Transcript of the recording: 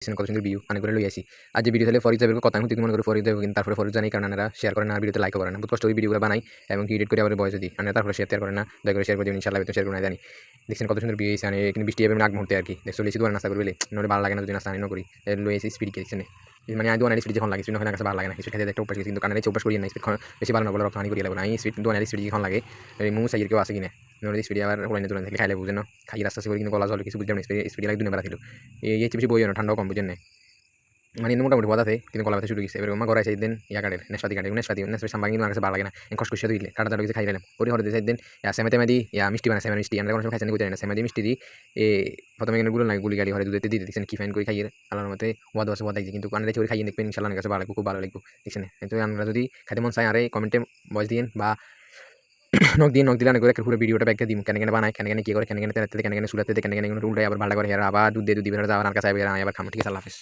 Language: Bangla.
কত সুন্দর ভিউ মানে করে লই আসি আর যে ভিডিও তাহলে ফরিদ যাবে কথা হুতি মনে করে ফরিদ যাবে কিন্তু তারপরে ফরিদ জানি কারণ এরা শেয়ার করে না ভিডিওতে লাইক করে না বহুত কষ্ট ওই ভিডিওগুলো বানাই এবং কি এডিট করে আবার বয়স দিই মানে তারপরে শেয়ার করে না দয়া করে শেয়ার করে দিন ইনশাআল্লাহ তো শেয়ার করে না জানি দেখছেন কত সুন্দর ভিউ হয়েছে মানে কিন্তু বৃষ্টি হবে আগ মুহূর্তে আর কি দেখছো লিসি দোয়ার নাস্তা করবে নলে ভালো লাগে না যদি নাস্তা আনি করি লই আসি স্পিড কে দেখছেন মানে আমি দোয়ার স্পিড যখন লাগে স্পিড ওখানে কাছে ভালো লাগে না স্পিড খেতে একটা অভ্যাস কিন্তু কারণে অভ্যাস করি না স্পিড বেশি ভালো না বলে রক্তহানি করি লাগবে না এই স্পিড দোয়ার স্পিড যখন লাগে মু সাইয়ের কেউ আছে কিনা নলে স্পিড আবার হলাই না তুলে খাইলে বুঝেন না খাই রাস্তা করে কিন্তু গলা জল কিছু বুঝলাম না স্পিড লাগে দুনিয়া বেড়া ছিল এই বেশি বই না ঠান্ডাও কম বুঝেন না মানে মোটামুটি বাদ আছে কিন্তু গলা ব্যথা শুরু গেছে এবার আমার ঘরে আছে দিন ইয়া কাটের নেশপাতি কাটে নেশপাতি সাম্বাঙ্গি আমার কাছে ভালো লাগে না খসখসে দিলে কাটা দাঁড়িয়ে খাই দিলাম ওরে হরে দিন সেমেতে মেদি ইয়া মিষ্টি বানা সেমের মিষ্টি আমরা কোনো সময় খাইছেন না সেমেদি মিষ্টি দি এ প্রথমে এখানে গুলো লাগে গুলি গাড়ি হরে দুধেতে দিয়ে দিচ্ছেন কি ফাইন করে খাইয়ে আল্লাহর মতে ওয়াদ আছে ওয়াদ কিন্তু কানে দেখে খাইয়ে দেখবেন ইনশাআল্লাহ কাছে ভালো লাগবে খুব ভালো লাগবে দেখছেন তো আমরা যদি খাইতে মন চাই আরে কমেন্টে ভয়েস দিন বা নক দিলে অনেক করে পুরো ভিডিওটা ব্যাখ্যা দিই কেন কেন বানায় কেন কেন কি করে কেন কেন তেলাতে কেন কেন সুলাতে কেন কেন উল্টায় আবার ভালো করে আবার দুধ দিয়ে দুধ দিবে যাওয়ার কাছে আবার খাম ঠিক আছে আল্লাহ হাফেজ।